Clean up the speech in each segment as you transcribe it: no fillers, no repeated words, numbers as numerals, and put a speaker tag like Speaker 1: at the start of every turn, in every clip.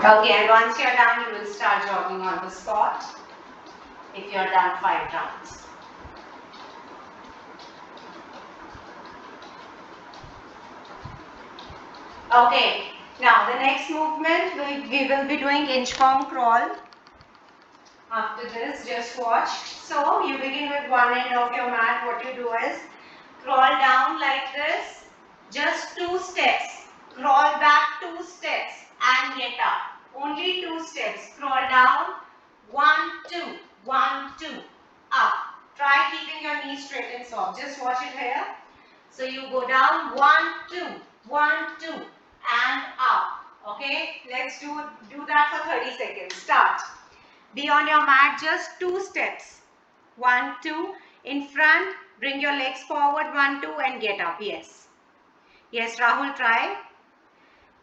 Speaker 1: Okay, and once you're done, you will start jogging on the spot if you're done 5 rounds. Okay, now the next movement we will be doing inchworm crawl. After this, just watch. So you begin with one end of your mat. What you do is crawl down like this, just 2 steps. Crawl back 2 steps and get up. Only 2 steps. Crawl down. 1, 2, 1, 2, up. Try keeping your knees straight and soft. Just watch it here. So you go down 1, 2, 1, 2 and up. Okay, let's do that for 30 seconds. Start. Be on your mat, just 2 steps. 1, 2, in front, bring your legs forward, 1, 2 and get up. Yes. Yes, Rahul, try.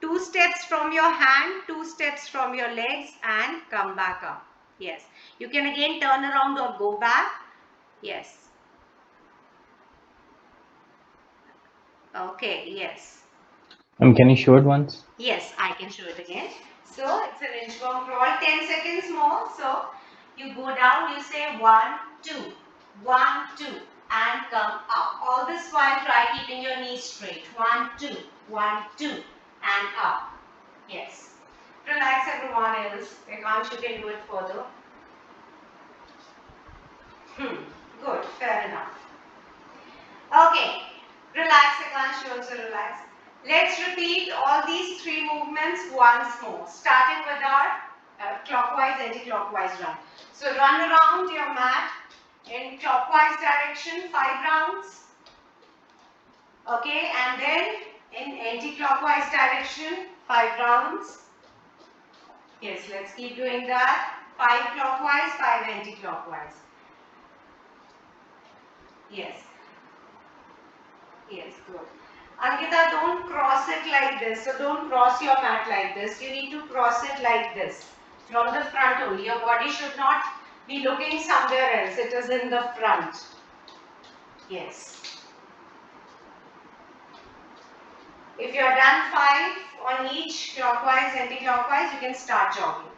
Speaker 1: 2 steps from your hand, 2 steps from your legs and come back up. Yes. You can again turn around or go back. Yes. Okay, yes.
Speaker 2: Can you show it once?
Speaker 1: Yes, I can show it again. So, it's an inchworm crawl, 10 seconds more. So, you go down, you say 1, 2, 1, 2 and come up. All this while try keeping your knees straight. 1, 2, 1, 2 and up. Yes. Relax everyone else. Ekansh, you can do it further. Good, fair enough. Okay. Relax Ekansh, you also relax. Let's repeat all these 3 movements once more, starting with our clockwise, anti-clockwise run. So run around your mat in clockwise direction 5 rounds. Okay, and then in anti-clockwise direction 5 rounds. Yes, let's keep doing that. 5 clockwise, 5 anti-clockwise. Yes. Yes, good. Ankita, don't cross it like this. So don't cross your mat like this. You need to cross it like this. From the front only. Your body should not be looking somewhere else. It is in the front. Yes. If you are done 5 on each clockwise, anti-clockwise, you can start jogging.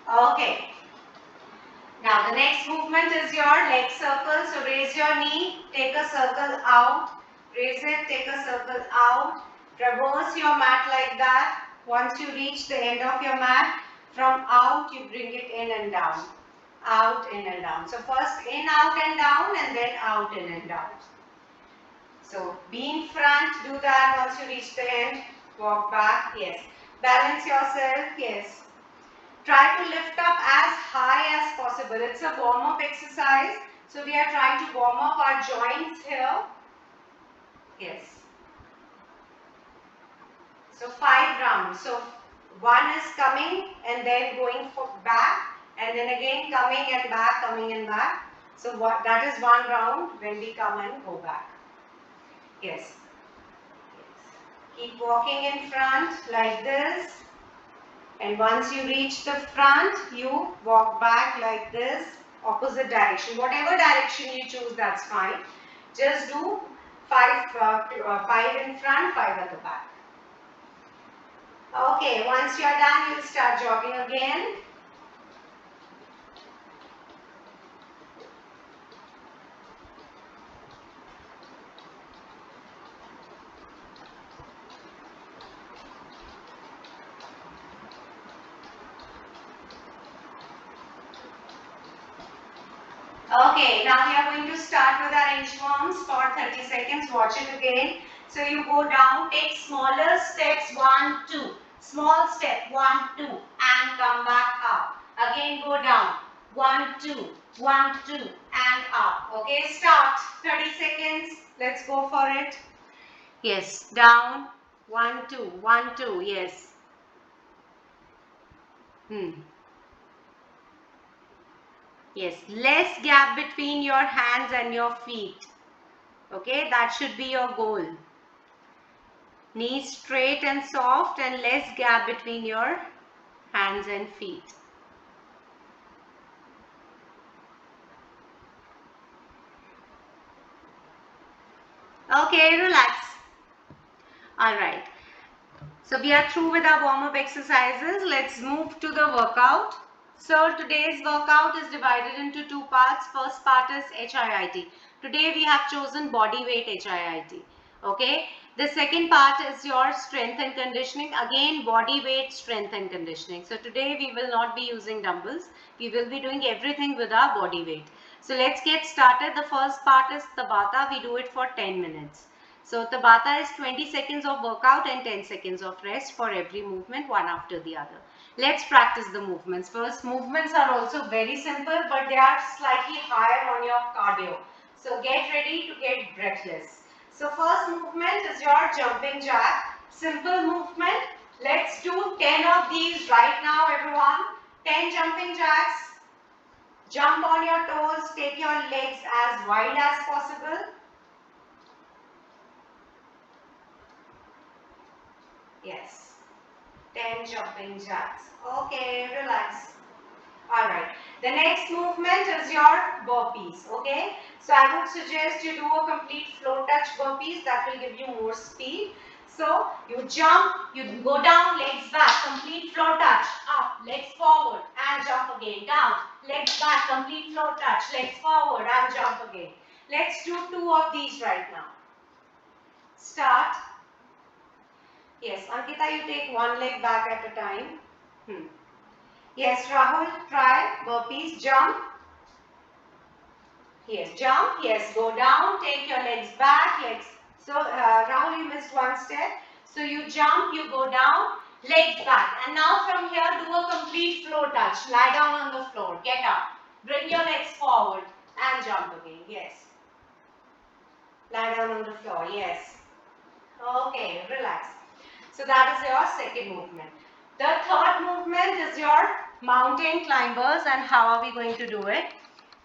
Speaker 1: Okay. Now the next movement is your leg circle. So raise your knee, take a circle out, raise it, take a circle out, traverse your mat like that. Once you reach the end of your mat, from out you bring it in and down, out, in and down. So first in, out and down and then out, in and down. So be in front, do that. Once you reach the end, walk back, yes. Balance yourself, yes. Try to lift up as high as possible. It's a warm-up exercise. So we are trying to warm up our joints here. Yes. So 5 rounds. So 1 is coming and then going back and then again coming and back, coming and back. So that is 1 round when we come and go back. Yes. Keep walking in front like this. And once you reach the front, you walk back like this, opposite direction. Whatever direction you choose, that's fine. Just do 5 in front, 5 at the back. Okay, once you are done, you'll start jogging again. Okay, now we are going to start with our inchworms for 30 seconds. Watch it again. So you go down, take smaller steps, 1, 2. Small step, 1, 2 and come back up. Again go down, 1, 2, 1, 2 and up. Okay, start. 30 seconds. Let's go for it. Yes, down, 1, 2, 1, 2, yes. Yes, less gap between your hands and your feet. Okay, that should be your goal. Knees straight and soft and less gap between your hands and feet. Okay, relax. All right. So we are through with our warm-up exercises. Let's move to the workout. So today's workout is divided into two parts. First part is HIIT. Today we have chosen body weight HIIT. Okay. The second part is your strength and conditioning. Again, body weight, strength and conditioning. So today we will not be using dumbbells. We will be doing everything with our body weight. So let's get started. The first part is Tabata. We do it for 10 minutes. So Tabata is 20 seconds of workout and 10 seconds of rest for every movement, one after the other. Let's practice the movements. First, movements are also very simple, but they are slightly higher on your cardio. So get ready to get breathless. So first movement is your jumping jack. Simple movement. Let's do 10 of these right now, everyone. 10 jumping jacks. Jump on your toes. Take your legs as wide as possible. Yes. 10 jumping jacks. Okay, relax. Alright. The next movement is your burpees. Okay. So I would suggest you do a complete floor touch burpees. That will give you more speed. So you jump, you go down, legs back, complete floor touch, up, legs forward and jump again, down, legs back, complete floor touch, legs forward and jump again. Let's do 2 of these right now. Start. Yes, Ankita, you take one leg back at a time. Yes, Rahul, try burpees, jump. Yes, jump. Yes, go down, take your legs back, legs. So, Rahul, you missed one step. So, you jump, you go down, legs back. And now from here, do a complete floor touch. Lie down on the floor, get up. Bring your legs forward and jump again. Yes. Lie down on the floor, yes. Okay, relax. So that is your second movement. The third movement is your mountain climbers, and how are we going to do it?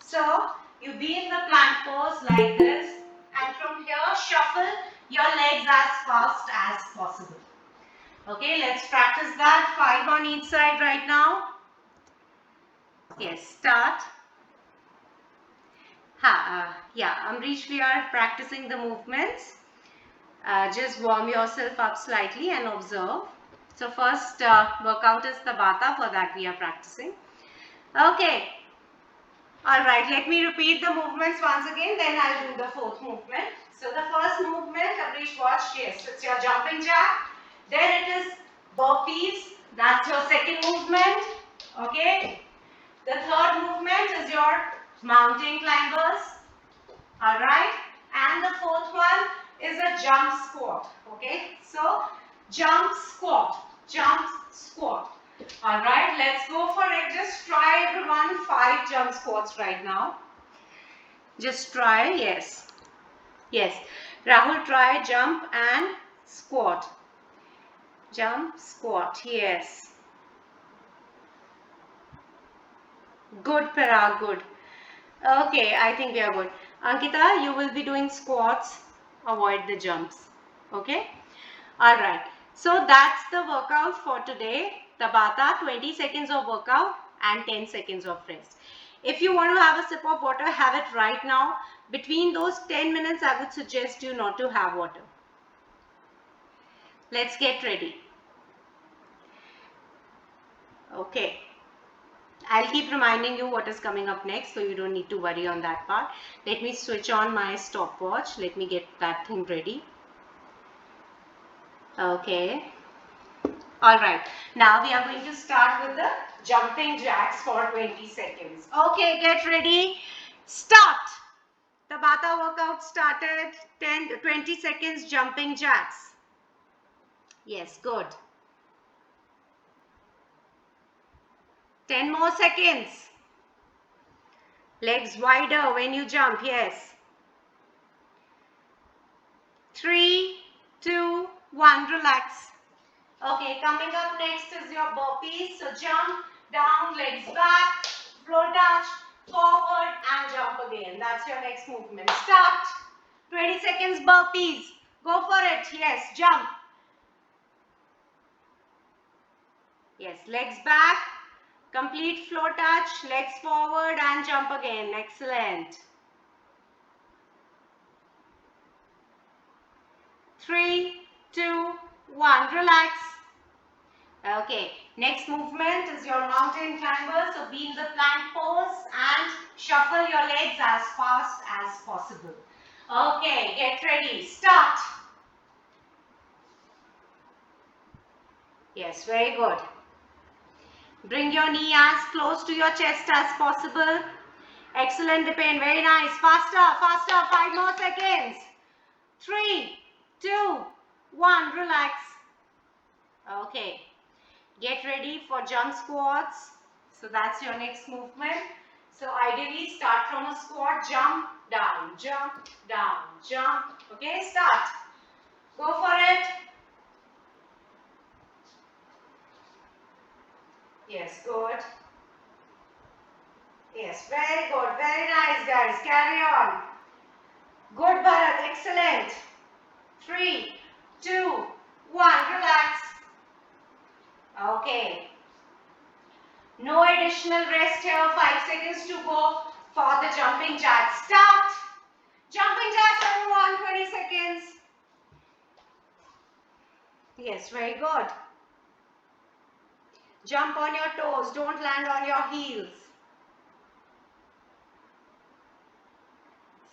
Speaker 1: So you be in the plank pose like this, and from here shuffle your legs as fast as possible. Okay, let's practice that. 5 on each side right now. Yes, start. Yeah, Amrish, we are practicing the movements. Just warm yourself up slightly and observe. So first workout is Tabata, for that we are practicing. Okay. Alright, let me repeat the movements once again, then I'll do the fourth movement. So the first movement, Amrish, watch, yes, it's your jumping jack. Then it is burpees, that's your second movement. Okay. The third movement is your mountain climbers. Alright. And the fourth one is a jump squat. Okay. So jump squat. Jump squat. Alright. Let's go for it. Just try, everyone, 5 jump squats right now. Just try. Yes. Yes. Rahul, try jump and squat. Jump, squat. Yes. Good, Parag. Good. Okay, I think we are good. Ankita, you will be doing squats. Avoid the jumps. Okay? Alright. So that's the workout for today. Tabata, 20 seconds of workout and 10 seconds of rest. If you want to have a sip of water, have it right now. Between those 10 minutes, I would suggest you not to have water. Let's get ready. Okay. I'll keep reminding you what is coming up next, so you don't need to worry on that part. Let me switch on my stopwatch. Let me get that thing ready. Okay. Alright. Now we are going to start with the jumping jacks for 20 seconds. Okay, get ready. Start. Tabata workout started. 20 seconds jumping jacks. Yes, good. 10 more seconds. Legs wider when you jump, yes. 3, 2, 1, relax. Okay, coming up next is your burpees. So jump, down, legs back, floor touch, forward and jump again. That's your next movement. Start. 20 seconds burpees. Go for it. Yes, jump. Yes, legs back. Complete floor touch, legs forward and jump again. Excellent. 3, 2, 1. Relax. Okay, next movement is your mountain climber. So be in the plank pose and shuffle your legs as fast as possible. Okay, get ready. Start. Yes, very good. Bring your knee as close to your chest as possible. Excellent, Dipen. Very nice. Faster, faster. 5 more seconds. 3, 2, 1. Relax. Okay. Get ready for jump squats. So that's your next movement. So ideally start from a squat, jump, down, jump, down, jump. Okay, start. Go for it. Yes, good. Yes, very good. Very nice, guys. Carry on. Good, Bharat. Excellent. 3, 2, 1. Relax. Okay. No additional rest here. 5 seconds to go for the jumping jacks. Start. Jumping jacks, everyone. 20 seconds. Yes, very good. Jump on your toes. Don't land on your heels.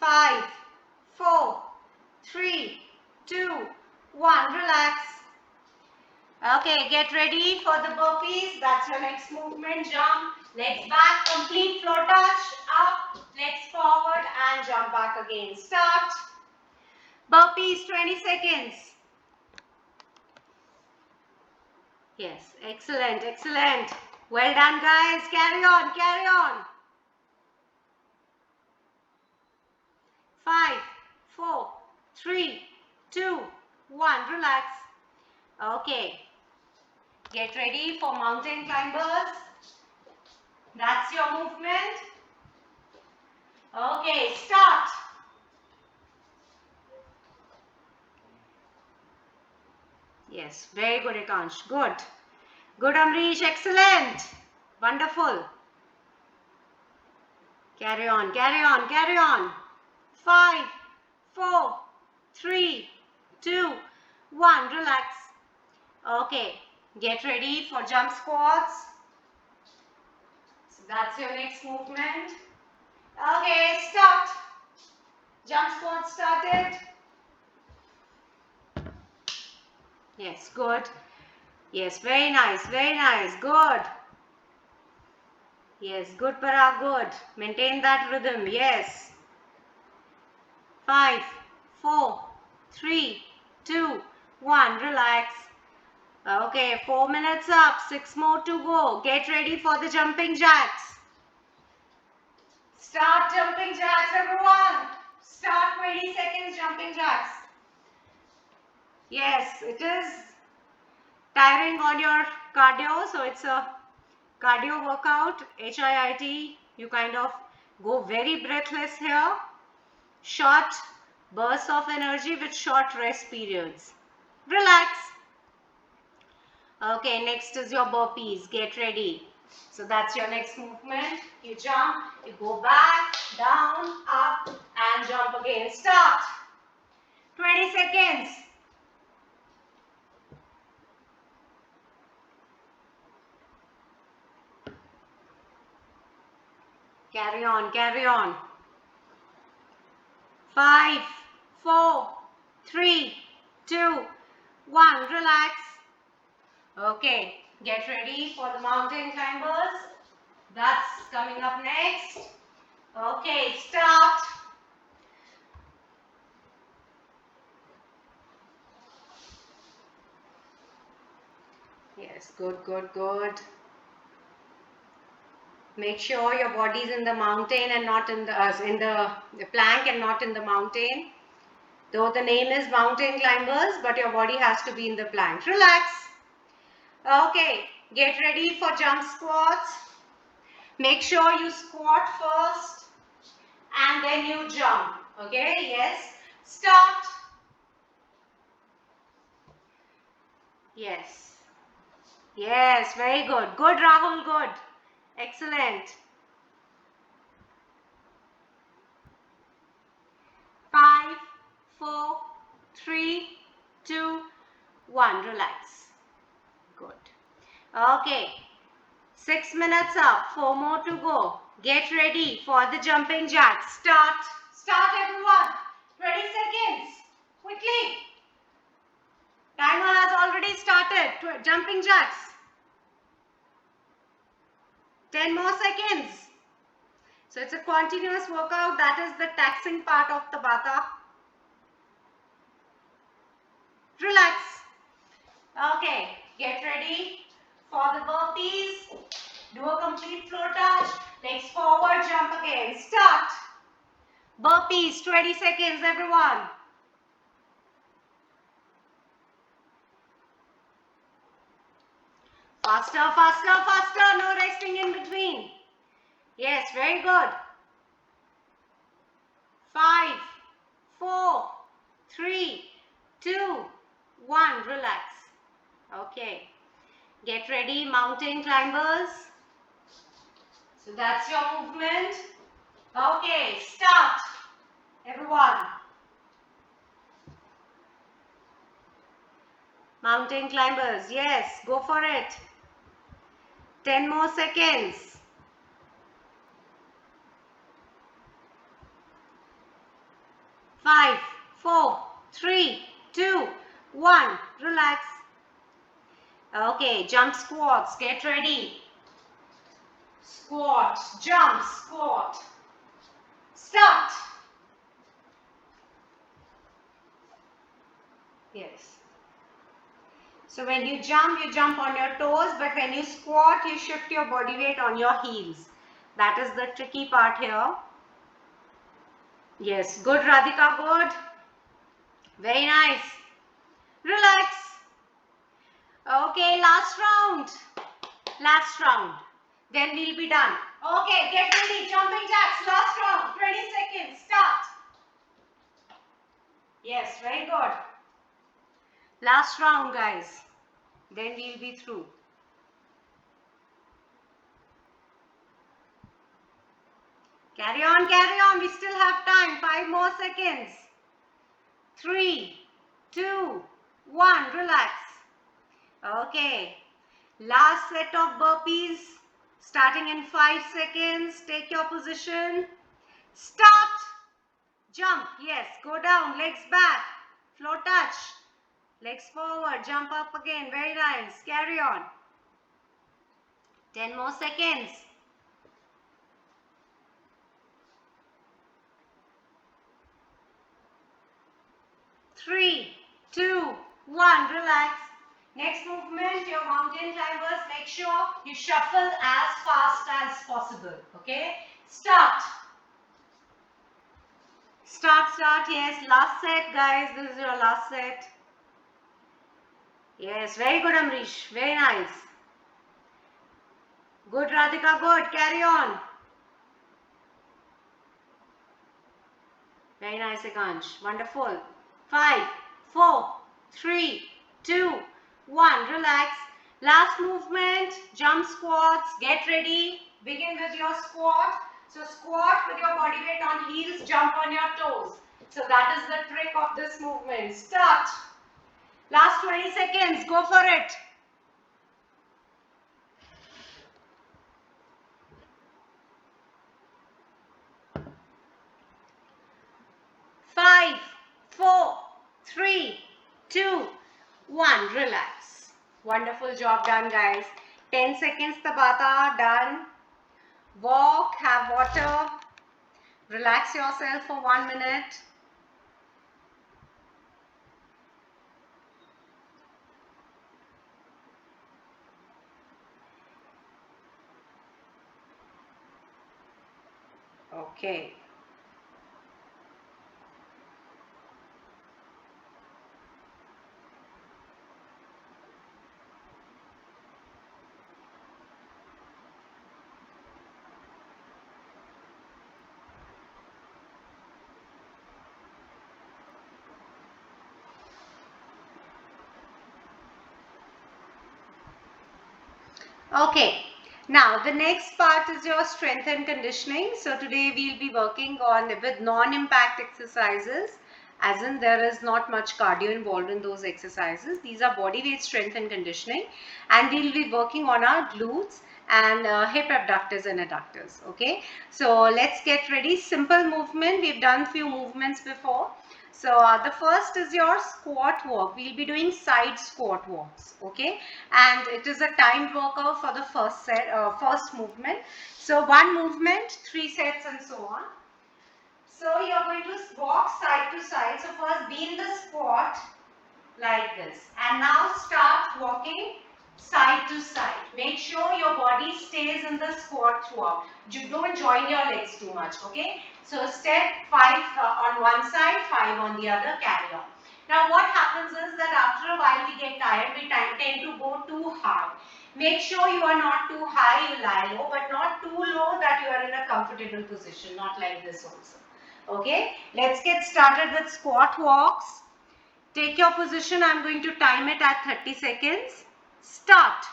Speaker 1: 5, 4, 3, 2, 1. Relax. Okay, get ready for the burpees. That's your next movement. Jump, legs back, complete floor touch, up, legs forward and jump back again. Start. Burpees, 20 seconds. Yes, excellent, excellent. Well done, guys. Carry on, carry on. 5, 4, 3, 2, 1. Relax. Okay. Get ready for mountain climbers. That's your movement. Okay, start. Yes, very good, Ekansh. Good. Good, Amrish. Excellent. Wonderful. Carry on, carry on, carry on. 5, 4, 3, 2, 1. Relax. Okay. Get ready for jump squats. So that's your next movement. Okay, start. Jump squat started. Yes, good. Yes, very nice, very nice. Good. Yes, good, Parag, good. Maintain that rhythm. Yes. 5, 4, 3, 2, 1. Relax. Okay, 4 minutes up. 6 more to go. Get ready for the jumping jacks. Start jumping jacks, everyone. Start 20 seconds jumping jacks. Yes, it is tiring on your cardio. So it's a cardio workout, HIIT. You kind of go very breathless here. Short bursts of energy with short rest periods. Relax. Okay, next is your burpees. Get ready. So that's your next movement. You jump, you go back, down, up and jump again. Start. 20 seconds. Carry on, carry on. 5, 4, 3, 2, 1. Relax. Okay, get ready for the mountain climbers. That's coming up next. Okay, start. Yes, good, good, good. Make sure your body is in the mountain and not in the plank and not in the mountain. Though the name is mountain climbers, but your body has to be in the plank. Relax. Okay, get ready for jump squats. Make sure you squat first and then you jump. Okay, yes. Start. Yes. Yes, very good. Good, Rahul, good. Excellent. 5, 4, 3, 2, 1. Relax. Good. Okay. 6 minutes up. 4 more to go. Get ready for the jumping jacks. Start. Start everyone. 20 seconds. Quickly. Timer has already started. Jumping jacks. 10 more seconds. So it's a continuous workout. That is the taxing part of Tabata. Relax. Okay, get ready for the burpees. Do a complete floor touch. Legs forward, jump again. Start. Burpees, 20 seconds, everyone. Faster, faster, faster. No resting in between. Yes, very good. 5, 4, 3, 2, 1. Relax. Okay. Get ready, mountain climbers. So that's your movement. Okay, start. Everyone. Mountain climbers. Yes, go for it. 10 more seconds. 5, 4, 3, 2, 1. Relax. Okay, jump squats. Get ready. Squat, jump, squat. Start. Yes. So when you jump on your toes, but when you squat, you shift your body weight on your heels. That is the tricky part here. Yes, good Radhika, good. Very nice. Relax. Okay, last round. Last round. Then we'll be done. Okay, get ready. Jumping jacks. Last round. 20 seconds. Start. Yes, very good. Last round, guys. Then we'll be through. Carry on, carry on. We still have time. 5 more seconds. 3, 2, 1. Relax. Okay. Last set of burpees. Starting in 5 seconds. Take your position. Start. Jump. Yes. Go down. Legs back. Floor touch. Legs forward. Jump up again. Very nice. Carry on. 10 more seconds. 3, 2, 1. Relax. Next movement, your mountain climbers, make sure you shuffle as fast as possible. Okay? Start. Start, start. Yes, last set, guys. This is your last set. Yes, very good, Amrish. Very nice. Good, Radhika. Good. Carry on. Very nice, Akansh. Wonderful. 5, 4, 3, 2, 1. Relax. Last movement, jump squats. Get ready. Begin with your squat. So squat with your body weight on heels, jump on your toes. So that is the trick of this movement. Start. Last 20 seconds. Go for it. 5, 4, 3, 2, 1. Relax. Wonderful job done, guys. 10 seconds Tabata. Done. Walk, have water. Relax yourself for 1 minute. Okay. Okay, now the next part is your strength and conditioning. So today we'll be working on with non-impact exercises as in there is not much cardio involved in those exercises. These are body weight strength and conditioning, and we'll be working on our glutes and hip abductors and adductors. Okay, so let's get ready. Simple movement. We've done few movements before. So the first is your squat walk. We'll be doing side squat walks. Okay, and it is a timed workout for the first movement. So one movement, 3 sets and so on. So you are going to walk side to side. So first be in the squat like this, and now start walking side to side. Make sure your body stays in the squat throughout. Don't join your legs too much, okay? So step 5 on one side, 5 on the other, carry on. Now what happens is that after a while we get tired, we tend to go too high. Make sure you are not too high, you lie low, but not too low that you are in a comfortable position, not like this also. Okay, let's get started with squat walks. Take your position. I'm going to time it at 30 seconds. Start.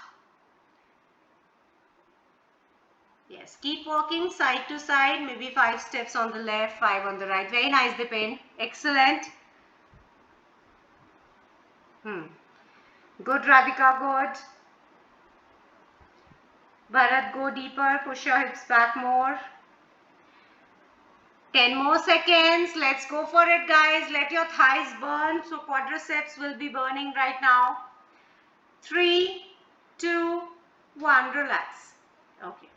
Speaker 1: Yes, keep walking side to side, maybe 5 steps on the left, 5 on the right. Very nice, Dipen. Excellent. Good, Radhika, good. Bharat, go deeper. Push your hips back more. 10 more seconds. Let's go for it, guys. Let your thighs burn. So quadriceps will be burning right now. 3, 2, 1. Relax. Okay.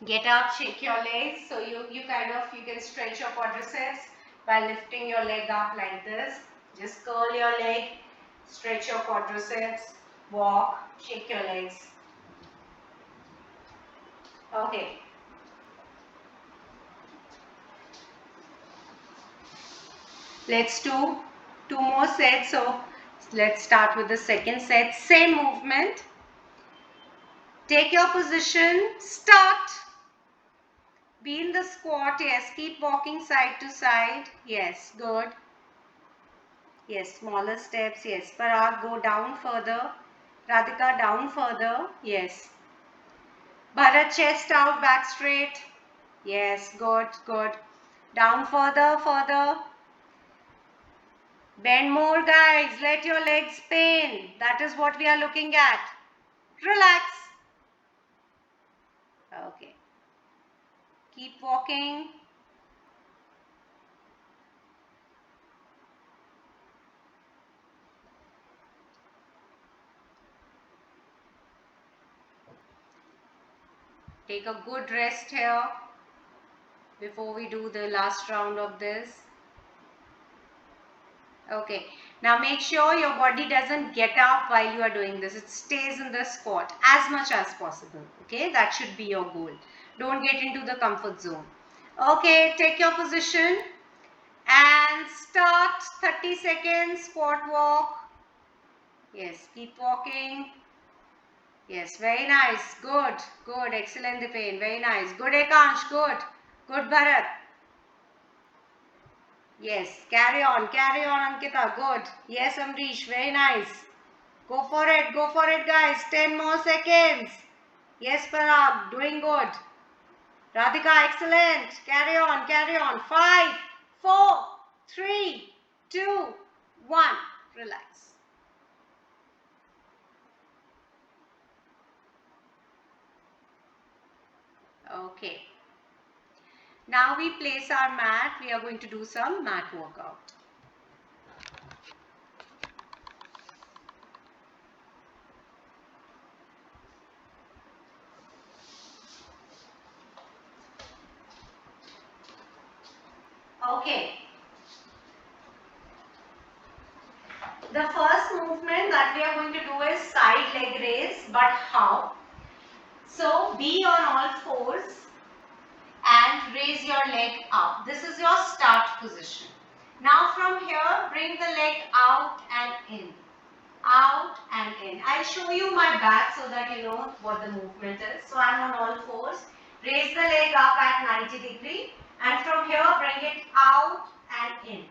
Speaker 1: Get up, shake your legs. So you can stretch your quadriceps by lifting your leg up like this. Just curl your leg, stretch your quadriceps, walk, shake your legs. Okay. Let's do 2 more sets. So let's start with the second set. Same movement. Take your position. Start. Be in the squat. Yes. Keep walking side to side. Yes. Good. Yes. Smaller steps. Yes. Parag, go down further. Radhika, down further. Yes. Bharat, chest out, back straight. Yes. Good. Good. Down further, further. Bend more, guys. Let your legs pain. That is what we are looking at. Relax. Okay. Keep walking. Take a good rest here before we do the last round of this. Okay. Now make sure your body doesn't get up while you are doing this. It stays in the squat as much as possible. Okay. That should be your goal. Don't get into the comfort zone. Okay. Take your position and start. 30 seconds squat walk. Yes. Keep walking. Yes, very nice. Good. Good. Excellent, Dipen. Very nice. Good, Ekansh. Good. Good, Bharat. Yes. Carry on. Carry on, Ankita. Good. Yes, Amrish. Very nice. Go for it. Go for it, guys. 10 more seconds. Yes, Parag. Doing good. Radhika, excellent. Carry on. Carry on. 5, 4, 3, 2, 1. Relax. Okay. Now we place our mat. We are going to do some mat workout. Okay. The first movement that we are going to do is side leg raise, but how? So be on all fours and raise your leg up. This is your start position. Now from here, bring the leg out and in. Out and in. I'll show you my back so that you know what the movement is. So I'm on all fours. Raise the leg up at 90 degree and from here bring it out and in.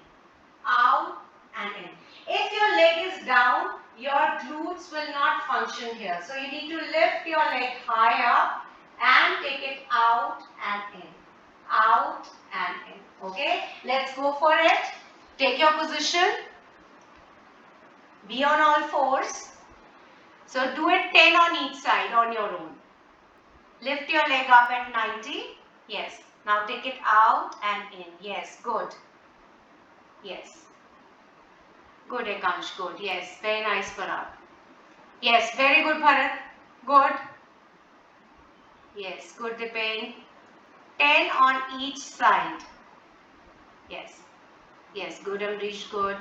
Speaker 1: Out and in. If your leg is down, your glutes will not function here. So you need to lift your leg high up and take it out and in. out and in. Okay, let's go for it. Take your position. Be on all fours. So do it 10 on each side on your own. Lift your leg up at 90. Yes. Now take it out and in. Yes. Good. Yes. Good, Ekansh. Good. Yes. Very nice, Parag. Yes. Very good, Bharat. Good. Yes. Good, Dipen. 10 on each side. Yes. Yes. Good, Amrish. Good.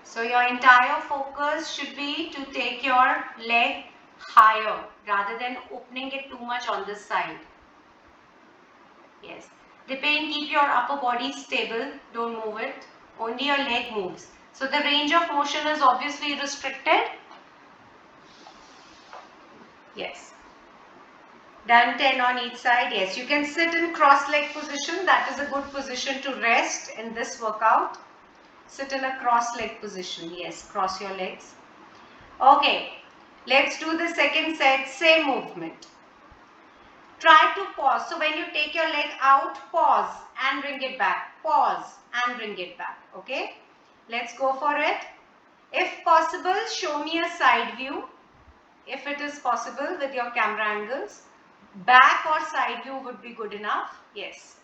Speaker 1: So your entire focus should be to take your leg higher rather than opening it too much on this side. Yes. Dipen, keep your upper body stable. Don't move it. Only your leg moves. So the range of motion is obviously restricted. Yes. Done 10 on each side. Yes. You can sit in cross leg position. That is a good position to rest in this workout. Sit in a cross leg position. Yes. Cross your legs. Okay. Let's do the second set. Same movement. Try to pause. So when you take your leg out, pause and bring it back. Pause and bring it back. Okay. Let's go for it. If possible, show me a side view. If it is possible with your camera angles. Back or side view would be good enough. Yes.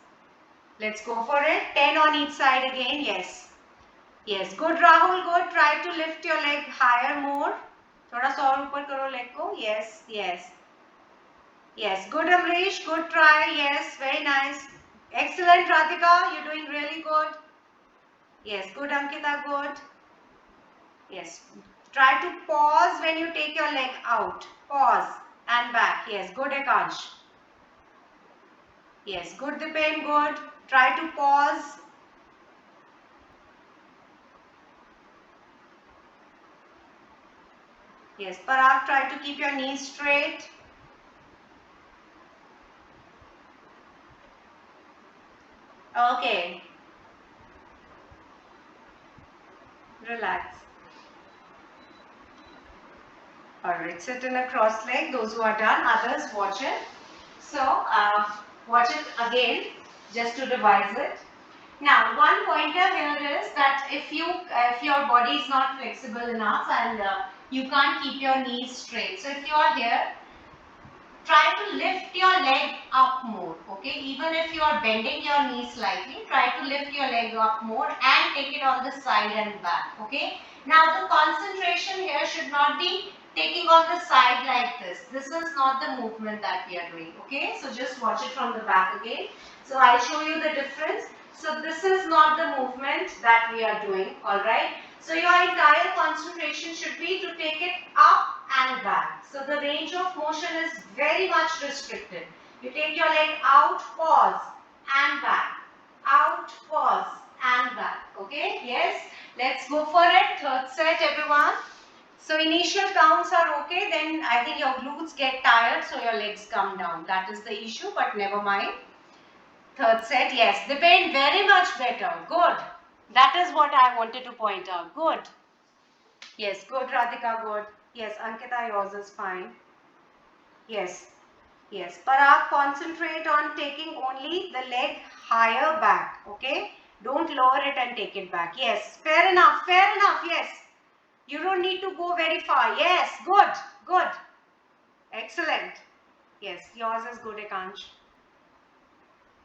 Speaker 1: Let's go for it. 10 on each side again. Yes. Yes. Good, Rahul. Good. Try to lift your leg higher more. Thoda sa aur upar karo leg ko. Yes. Yes. Yes. Good, Amrish. Good try. Yes. Very nice. Excellent, Radhika. You're doing really good. Yes. Good, Ankita. Good. Yes. Try to pause when you take your leg out. Pause and back. Yes. Good, Ekansh. Yes. Good, Dipen. Good. Try to pause. Yes. Parag, try to keep your knees straight. Okay. Relax. Alright, sit in a cross leg. Those who are done, others watch it. So, watch it again just to revise it. Now, one pointer here is that if your body is not flexible enough and you can't keep your knees straight. So, if you are here, try to lift your leg up more. Okay, even if you are bending your knee slightly, try to lift your leg up more and take it on the side and back. Okay. Now, the concentration here should not be taking on the side like this. This is not the movement that we are doing. Okay, so just watch it from the back again. So I'll show you the difference. So this is not the movement that we are doing. Alright. So your entire concentration should be to take it up and back. So the range of motion is very much restricted. You take your leg out, pause and back. Out, pause and back. Okay. Yes. Let's go for it. Third set, everyone. So initial counts are okay, then I think your glutes get tired, so your legs come down. That is the issue, but never mind. Third set, yes, Dipen, very much better. Good. That is what I wanted to point out. Good. Yes, good, Radhika, good. Yes, Ankita, yours is fine. Yes. Yes. Parag, concentrate on taking only the leg higher back. Okay. Don't lower it and take it back. Yes. Fair enough. Fair enough. Yes. You don't need to go very far. Yes, good, good. Excellent. Yes, yours is good, Ekansh.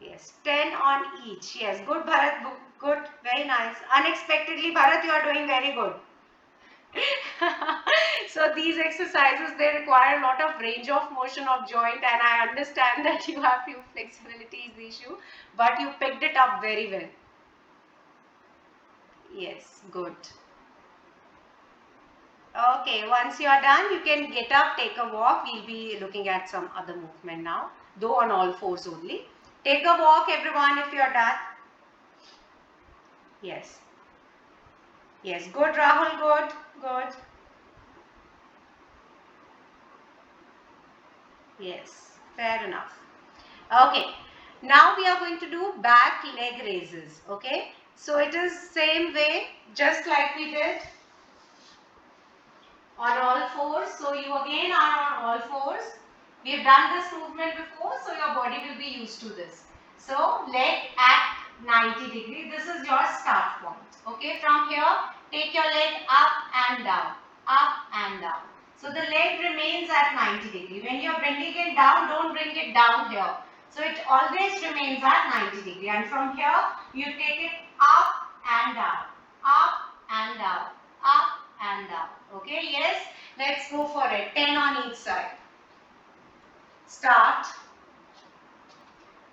Speaker 1: Yes, 10 on each. Yes, good, Bharat, good, very nice. Unexpectedly, Bharat, you are doing very good. So these exercises, they require a lot of range of motion of joint, and I understand that you have few flexibilities issue, but you picked it up very well. Yes, good. Okay, once you are done, you can get up, take a walk. We'll be looking at some other movement now, though on all fours only. Take a walk, everyone, if you are done. Yes. Yes, good, Rahul, good, good. Yes, fair enough. Okay, now we are going to do back leg raises. Okay, so it is same way, just like we did on all fours. So you again are on all fours. We have done this movement before, so your body will be used to this. So leg at 90 degree. This is your start point. Okay, from here, take your leg up and down, up and down. So the leg remains at 90 degree. When you are bringing it down, don't bring it down here. So it always remains at 90 degree. And from here, you take it up and down, up and down, up and down. Okay, yes, let's go for it. 10 on each side. Start.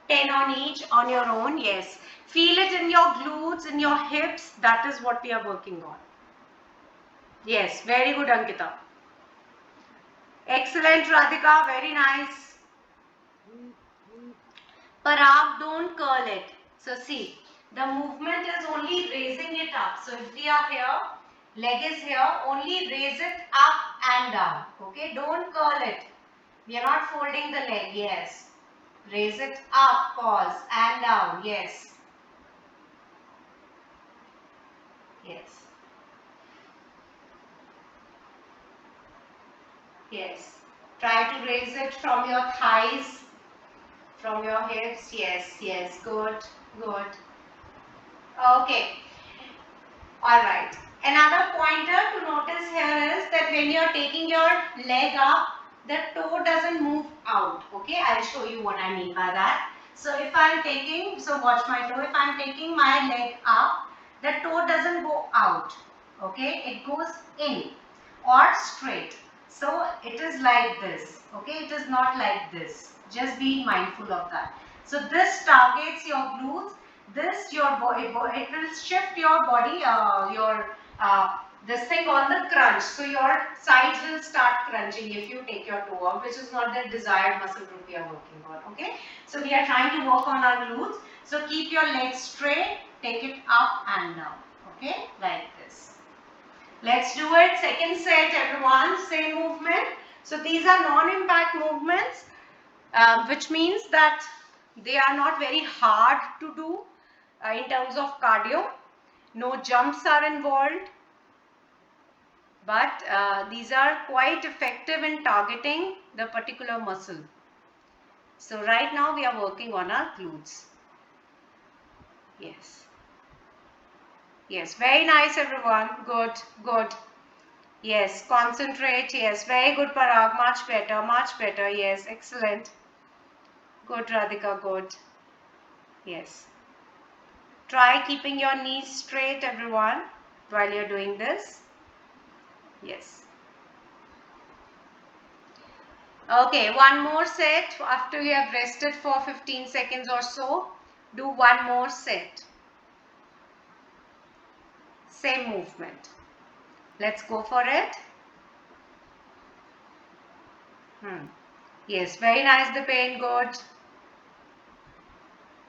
Speaker 1: 10 on each on your own, yes. Feel it in your glutes, in your hips. That is what we are working on. Yes, very good, Ankita. Excellent, Radhika, very nice. Parag, don't curl it. So see, the movement is only raising it up. So if we are here, leg is here, only raise it up and down. Okay, don't curl it. We are not folding the leg, yes. Raise it up, pause, and down, yes. Yes. Yes. Try to raise it from your thighs, from your hips. Yes, yes. Good, good. Okay. Alright. Another pointer to notice here is that when you are taking your leg up, the toe doesn't move out. Okay, I'll show you what I mean by that. So if I am taking, so watch my toe, if I am taking my leg up, the toe doesn't go out. Okay, it goes in or straight. So it is like this. Okay, it is not like this. Just be mindful of that. So this targets your glutes. This your body, it will shift your body, this thing on the crunch. So your sides will start crunching if you take your toe out, which is not the desired muscle group we are working on. Okay. So we are trying to work on our glutes. So keep your legs straight, take it up and down. Okay, like this. Let's do it. Second set, everyone. Same movement. So these are non-impact movements, which means that they are not very hard to do in terms of cardio. No jumps are involved, but these are quite effective in targeting the particular muscle. So right now we are working on our glutes. Yes. Yes, very nice, everyone. Good, good. Yes, concentrate. Yes, very good, Parag. Much better, much better. Yes, excellent. Good, Radhika, good. Yes. Try keeping your knees straight, everyone, while you're doing this. Yes. Okay, one more set. After you have rested for 15 seconds or so, do one more set. Same movement. Let's go for it. Yes, very nice, the pain, good.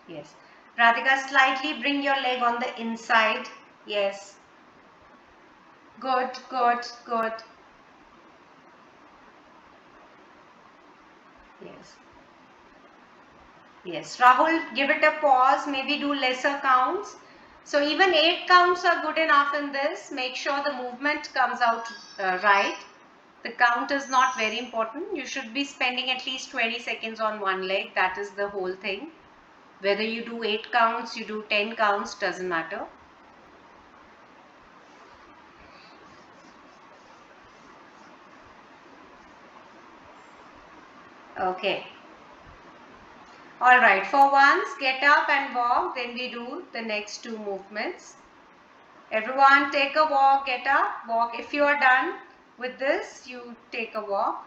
Speaker 1: Yes. Radhika, slightly bring your leg on the inside. Yes. Good, good, good. Yes. Yes. Rahul, give it a pause. Maybe do lesser counts. So even 8 counts are good enough in this. Make sure the movement comes out right. The count is not very important. You should be spending at least 20 seconds on one leg. That is the whole thing. Whether you do 8 counts, you do 10 counts, doesn't matter. Okay. Alright, for once, get up and walk, then we do the next 2 movements. Everyone take a walk, get up, walk. If you are done with this, you take a walk.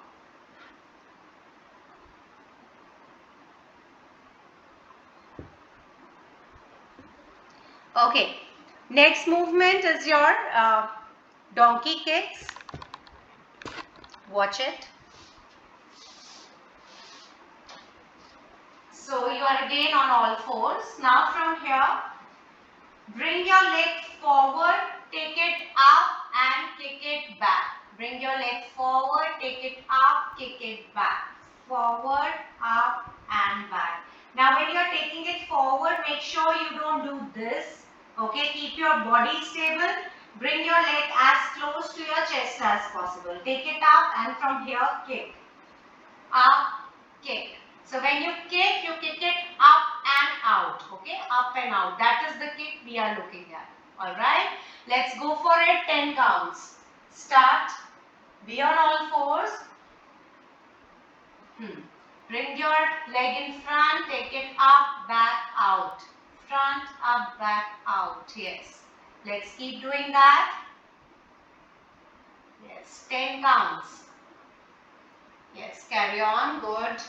Speaker 1: Okay, next movement is your donkey kicks. Watch it. So you are again on all fours. Now from here, bring your leg forward, take it up and kick it back. Bring your leg forward, take it up, kick it back. Forward, up and back. Now when you are taking it forward, make sure you don't do this. Okay, keep your body stable. Bring your leg as close to your chest as possible. Take it up and from here kick. Up, kick. So when you kick it up and out. Okay, up and out. That is the kick we are looking at. Alright, let's go for it. 10 counts. Start. Be on all fours. Bring your leg in front. Take it up, back, out. Front, up, back, out. Yes. Let's keep doing that. Yes, 10 counts. Yes, carry on. Good.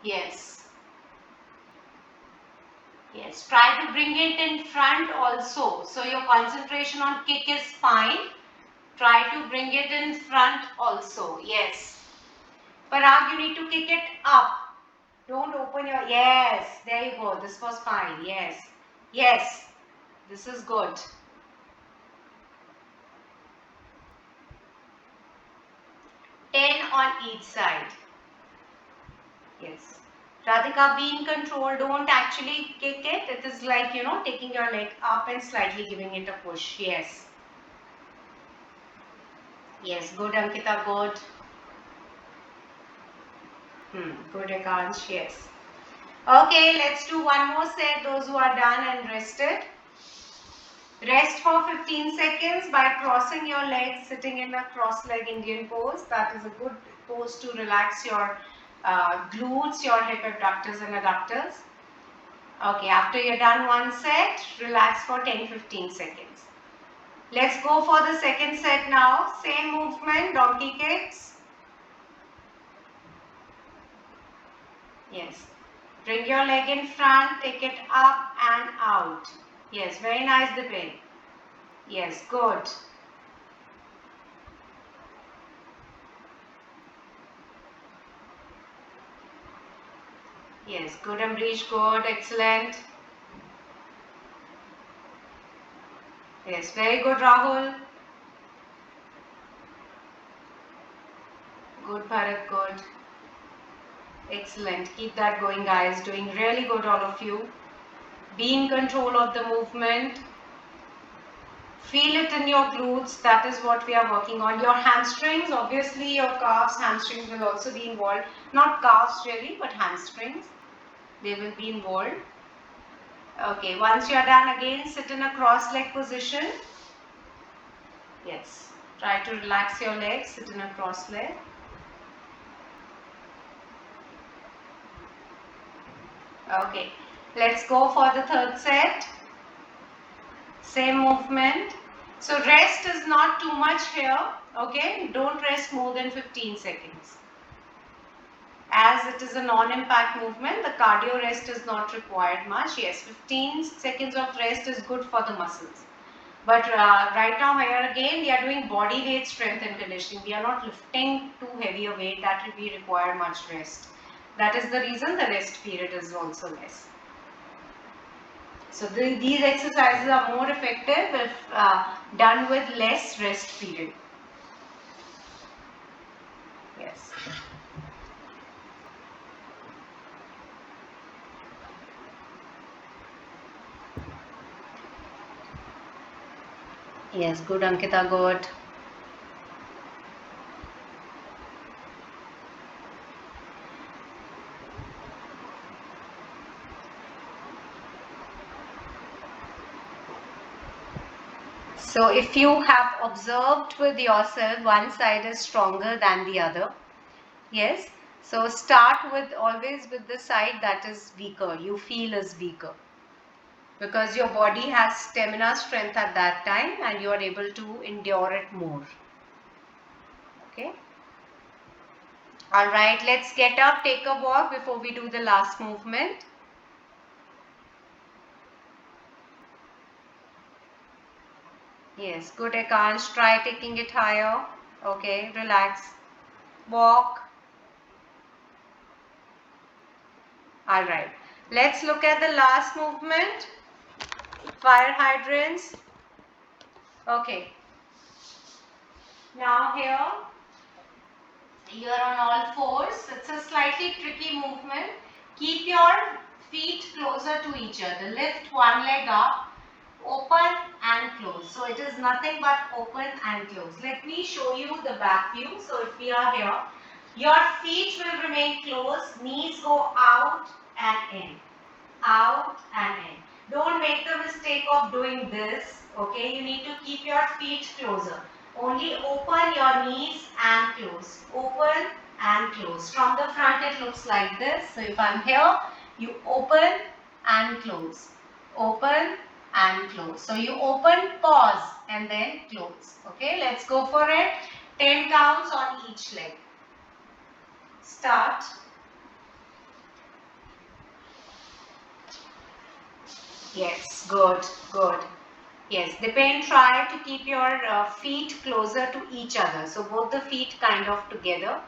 Speaker 1: Yes. Yes, try to bring it in front also. So your concentration on kick is fine. Try to bring it in front also. Yes. Parag, you need to kick it up. Don't open your... Yes, there you go. This was fine. Yes. Yes. This is good. 10 on each side. Yes. Radhika, be in control. Don't actually kick it. It is like, taking your leg up and slightly giving it a push. Yes. Yes. Good, Ankita. Good. Good, Akansh. Yes. Okay, let's do one more set. Those who are done and rested. Rest for 15 seconds by crossing your legs, sitting in a cross-leg Indian pose. That is a good pose to relax your glutes, your hip abductors and adductors. Okay, after you're done one set, relax for 10-15 seconds. Let's go for the second set now. Same movement, donkey kicks. Yes. Bring your leg in front, take it up and out. Yes, very nice, Dipin. Yes, good. Yes, good, Amrish, good, excellent. Yes, very good, Rahul. Good, Bharat, good. Excellent. Keep that going, guys. Doing really good, all of you. Be in control of the movement. Feel it in your glutes. That is what we are working on. Your hamstrings, obviously your calves, hamstrings will also be involved. Not calves really, but hamstrings. They will be involved. Okay, once you are done, again sit in a cross-leg position. Yes. Try to relax your legs. Sit in a cross-leg. Okay, let's go for the third set. Same movement. So rest is not too much here. Okay, don't rest more than 15 seconds. As it is a non-impact movement, the cardio rest is not required much. Yes, 15 seconds of rest is good for the muscles. But right now here again we are doing body weight strength and conditioning. We are not lifting too heavy a weight that will be require much rest. That is the reason the rest period is also less. So these exercises are more effective if done with less rest period. Yes. Yes, good, Ankita, good. So if you have observed with yourself, one side is stronger than the other. Yes. So start with always with the side that is weaker, you feel is weaker. Because your body has stamina strength at that time and you are able to endure it more. Okay. Alright, let's get up, take a walk before we do the last movement. Yes, good, Akansh. Try taking it higher. Okay, relax. Walk. Alright, let's look at the last movement. Fire hydrants. Okay. Now here, you are on all fours. It's a slightly tricky movement. Keep your feet closer to each other. Lift one leg up. Open and close. So it is nothing but open and close. Let me show you the back view. So if we are here, your feet will remain closed, knees go out and in, out and in. Don't make the mistake of doing this, okay? You need to keep your feet closer. Only open your knees and close. Open and close. From the front it looks like this. So if I'm here, you open and close. Open and close. So you open, pause and then close. Okay, let's go for it. 10 counts on each leg. Start. Yes, good, good. Yes, try to keep your feet closer to each other. So both the feet kind of together.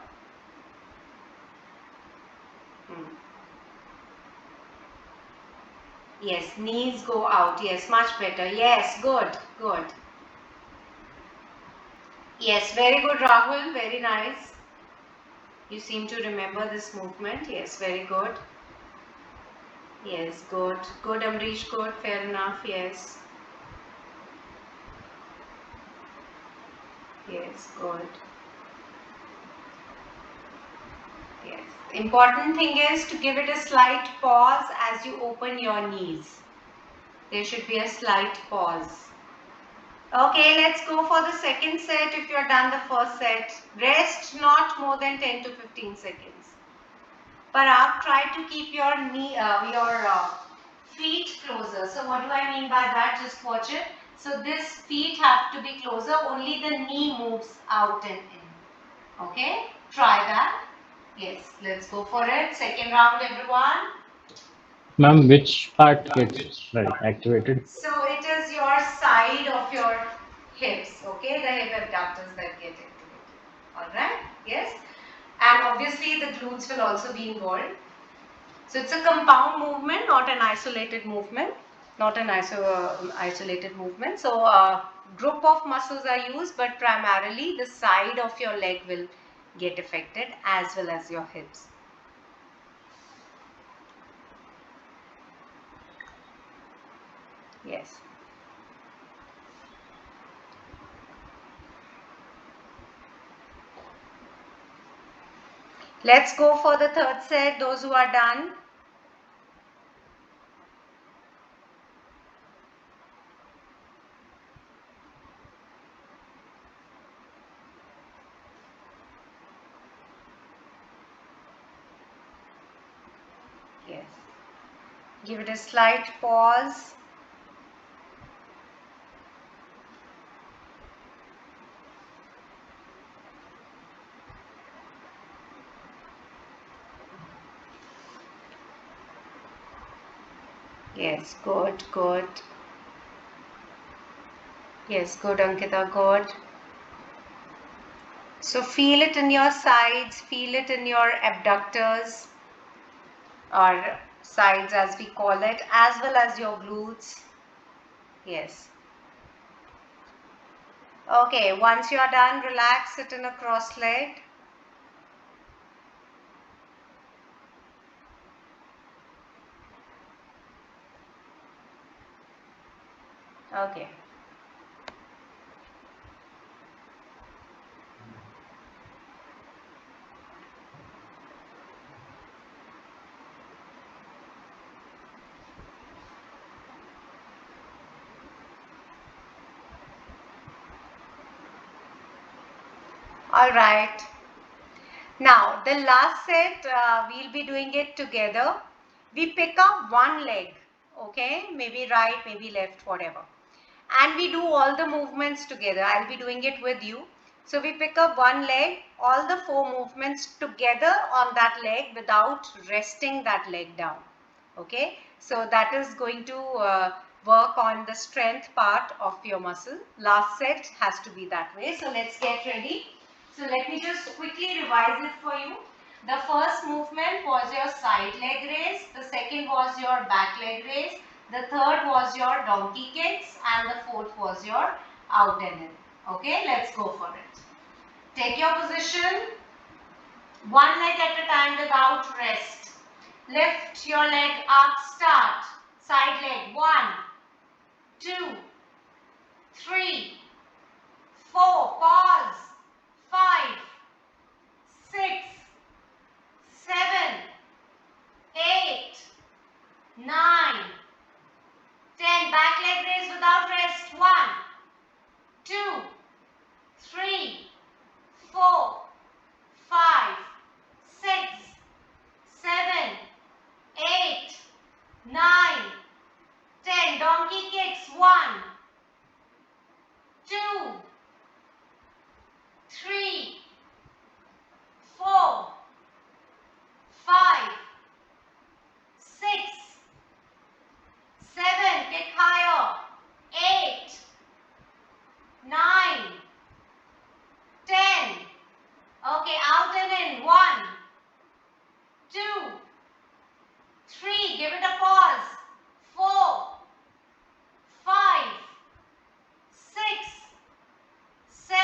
Speaker 1: Yes, knees go out. Yes, much better. Yes, good, good. Yes, very good, Rahul. Very nice. You seem to remember this movement. Yes, very good. Yes, good. Good, Amrish. Good. Fair enough. Yes. Yes, good. Yes. Important thing is to give it a slight pause as you open your knees. There should be a slight pause. Okay, let's go for the second set if you're done the first set. Rest not more than 10 to 15 seconds. Parag, try to keep your feet closer. So what do I mean by that? Just watch it. So this feet have to be closer. Only the knee moves out and in. Okay, try that. Yes, let's go for it. Second round, everyone.
Speaker 2: Ma'am, which part gets like activated?
Speaker 1: So it is your side of your hips, okay? The hip abductors that get activated. Alright? Yes? And obviously the glutes will also be involved. So it's a compound movement, not an isolated movement. Not an isolated movement. So group of muscles are used, but primarily the side of your leg will get affected as well as your hips. Yes. Let's go for the third set, those who are done. Yes. Give it a slight pause. Yes, good, good. Yes, good, Ankita, good. So feel it in your sides, feel it in your abductors or sides as we call it, as well as your glutes. Yes. Okay, once you are done, relax, sit in a cross leg. Okay. All right. Now, the last set, we'll be doing it together. We pick up one leg, okay? Maybe right, maybe left, whatever. And we do all the movements together. I'll be doing it with you. So we pick up one leg, all the 4 movements together on that leg without resting that leg down. Okay? So that is going to work on the strength part of your muscle. Last set has to be that way. So let's get ready. So let me just quickly revise it for you. The first movement was your side leg raise. The second was your back leg raise. The third was your donkey kicks and the fourth was your out and in. Okay, let's go for it. Take your position. One leg at a time without rest. Lift your leg up, start. Side leg, 1, 2, 3, 4, pause, 5, 6, 7, 8, 9, 10. Back leg raise without rest. 1, 2, 3, 4, 5, 6, 7, 8, 9, 10. Donkey kicks. 1, 2, 3, 4, 5, 6, 7. Kick higher. 8, 9, 10. Okay, out and in. 1, 2, 3. Give it a pause. 4, 5, 6, 7,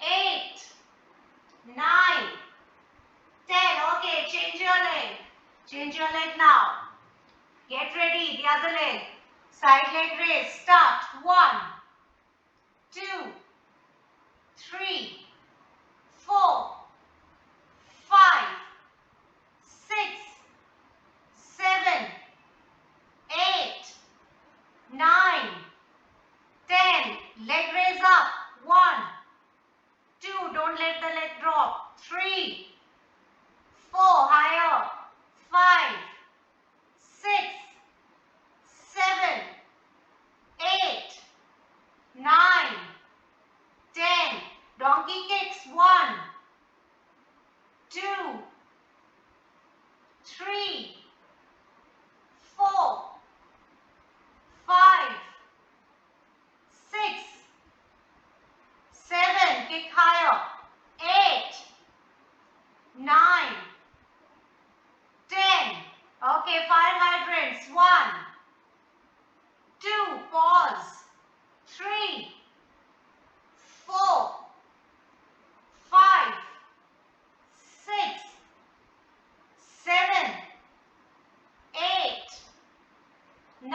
Speaker 1: 8, 9, 10. Okay, change your leg. Change your leg now. Get ready. The other leg. Side leg raise. Start. 1, 2, 3, 4, 5, 6, 7, 8, 9, 10. Leg raise up. 1, 2. Don't let the leg drop. 3, 4. Higher. 5, 6, 7, 8, 9, 10. Donkey kicks. 1, 2, 3, 4, 5, 6, 7. Kick higher. 8, 9, 10. Okay, fire hydrants. 1, 2. Pause. 3, 4, 5, 6, 7, 8, 9,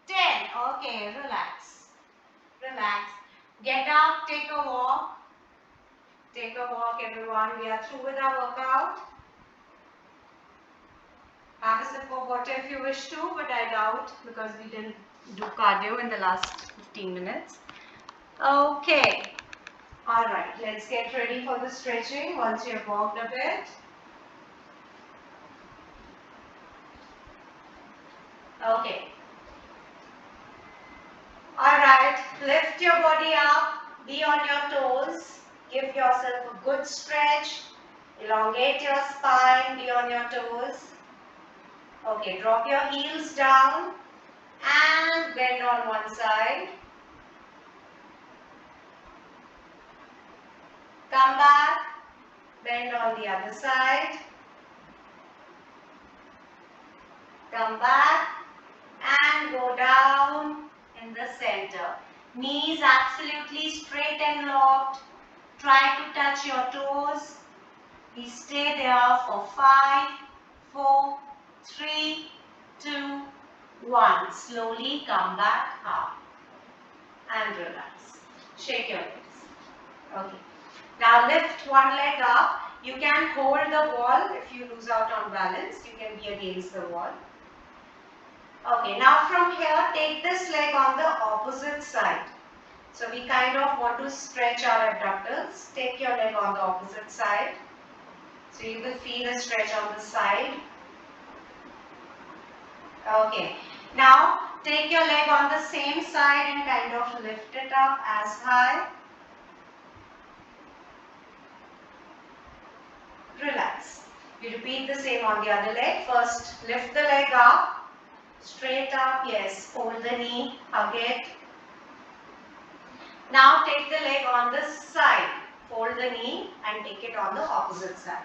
Speaker 1: 10. Okay, relax. Relax. Get up, take a walk. Take a walk, everyone. We are through with our workout. Have a sip of water if you wish to, but I doubt because we didn't do cardio in the last 15 minutes. Okay. Alright, let's get ready for the stretching once you have walked a bit. Okay. Alright, lift your body up, be on your toes, give yourself a good stretch, elongate your spine, be on your toes. Okay, drop your heels down and bend on one side. Come back, bend on the other side. Come back and go down in the center. Knees absolutely straight and locked. Try to touch your toes. We stay there for 5, 4, 3, 2, 1. Slowly come back up and relax. Shake your legs. Okay. Now lift one leg up. You can hold the wall. If you lose out on balance, you can be against the wall. Okay, now from here, take this leg on the opposite side. So we kind of want to stretch our abductors. Take your leg on the opposite side. So you will feel a stretch on the side. Okay, now take your leg on the same side and kind of lift it up as high. Relax. You repeat the same on the other leg. First, lift the leg up. Straight up, yes. Hold the knee, hug it. Now take the leg on the side. Fold the knee and take it on the opposite side.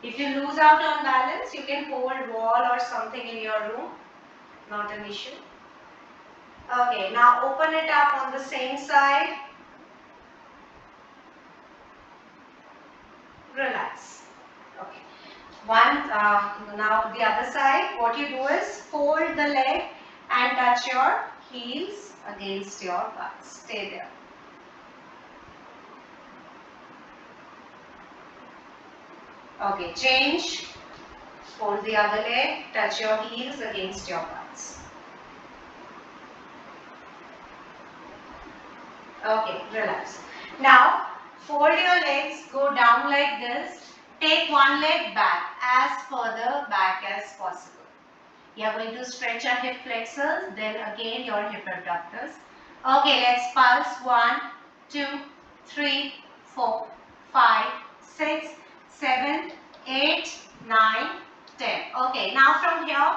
Speaker 1: If you lose out on balance, you can hold wall or something in your room. Not an issue. Okay, now open it up on the same side. Relax. Okay. Now the other side, what you do is fold the leg and touch your heels against your butt. Stay there. Okay, change. Fold the other leg, touch your heels against your butts. Okay, relax. Now, fold your legs, go down like this. Take one leg back, as further back as possible. You are going to stretch your hip flexors, then again your hip abductors. Okay, let's pulse. 1, 2, 3, 4, 5, 6, 7, 8, 9, 10. Okay, now from here,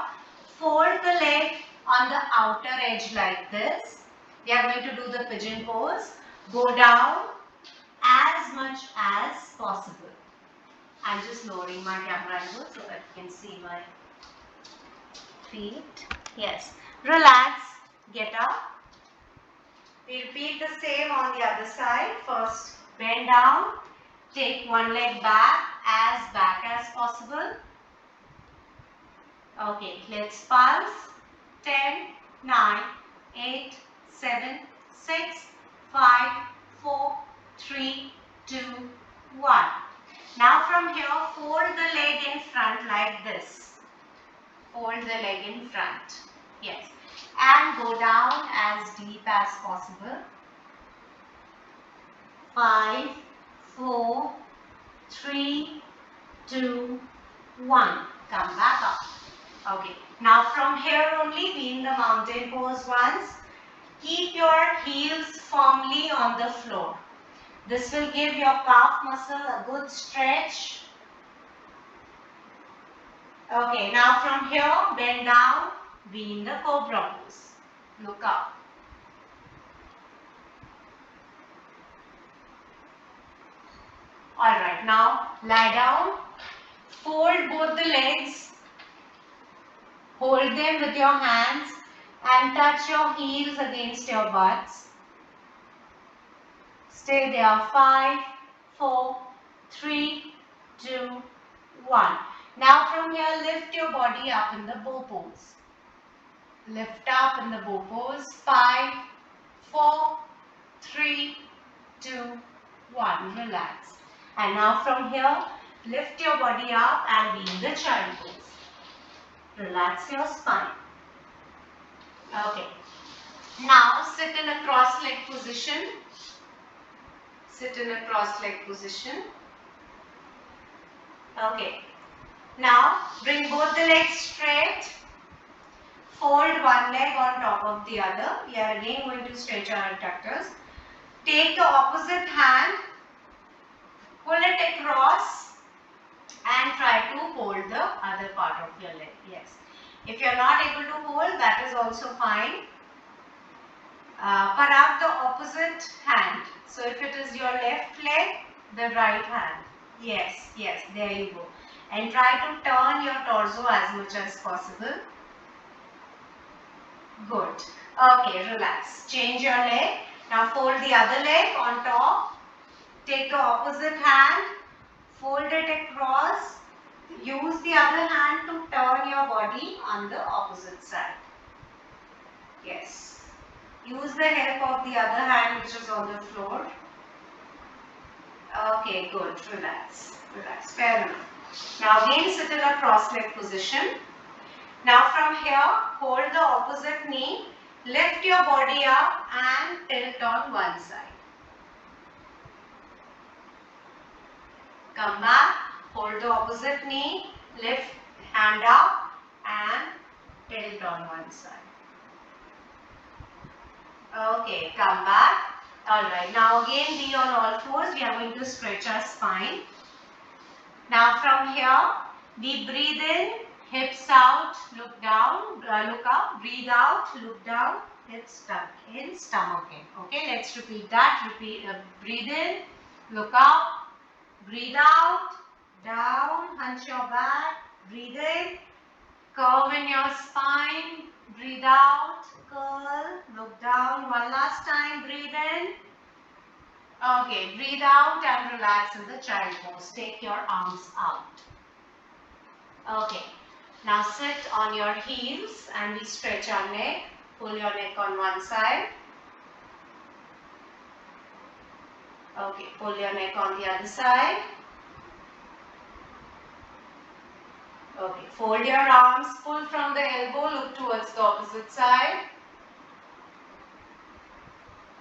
Speaker 1: fold the leg on the outer edge like this. We are going to do the pigeon pose. Go down as much as possible. I'm just lowering my camera angle so that you can see my feet. Yes. Relax. Get up. We repeat the same on the other side. First, bend down. Take one leg back as possible. Okay, let's pulse. 10, 9, 8, 7, 6, 5, 4, 3, 2, 1. Now from here, fold the leg in front like this. Fold the leg in front. Yes. And go down as deep as possible. 5, 4, 3, 2, 1. Come back up. Okay. Now from here only, be in the mountain pose once. Keep your heels firmly on the floor. This will give your calf muscle a good stretch. Okay, now from here, bend down, be in the cobra pose. Look up. Alright, now lie down, fold both the legs, hold them with your hands and touch your heels against your butts. Stay there. 5, 4, 3, 2, 1. Now from here, lift your body up in the bow pose. Lift up in the bow pose. 5, 4, 3, 2, 1. Relax. And now from here, lift your body up and be in the child pose. Relax your spine. Okay. Now sit in a cross-leg position. Sit in a cross-leg position. Okay. Now bring both the legs straight. Fold one leg on top of the other. We are again going to stretch our adductors. Take the opposite hand, pull it across and try to hold the other part of your leg. Yes. If you are not able to hold, that is also fine. Parag the opposite hand. So if it is your left leg, the right hand. Yes, yes, there you go. And try to turn your torso as much as possible. Good. Okay, relax. Change your leg. Now fold the other leg on top. Take the opposite hand. Fold it across. Use the other hand to turn your body on the opposite side. Yes. Use the help of the other hand which is on the floor. Okay, good. Relax. Relax. Fair enough. Now again sit in a cross-leg position. Now from here, hold the opposite knee. Lift your body up and tilt on one side. Come back. Hold the opposite knee. Lift hand up and tilt on one side. Okay, come back. Alright, now again be on all fours. We are going to stretch our spine. Now from here, we breathe in, hips out, look down, look up, breathe out, look down, hips tuck in, stomach in. Okay, let's repeat that. Breathe in, look up, breathe out, down, hunch your back, breathe in, curve in your spine, breathe out, curl, look down, one last time, breathe in. Okay, breathe out and relax in the child pose. Take your arms out. Okay, now sit on your heels and we stretch our neck. pull your neck on one side. Okay, pull your neck on the other side. Okay, fold your arms, pull from the elbow, look towards the opposite side.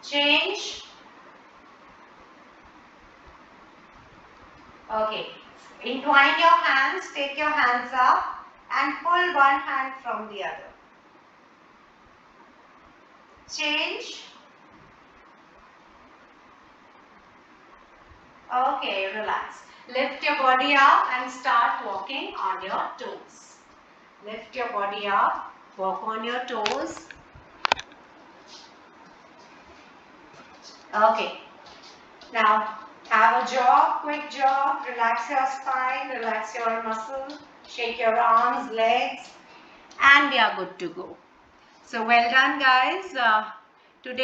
Speaker 1: Change. Okay, entwine your hands, take your hands up and pull one hand from the other. Change. Okay, relax. Lift your body up and start walking on your toes. Lift your body up, walk on your toes. Okay, now have a jog, quick jog, relax your spine, relax your muscles, shake your arms, legs, and we are good to go. So well done guys. Today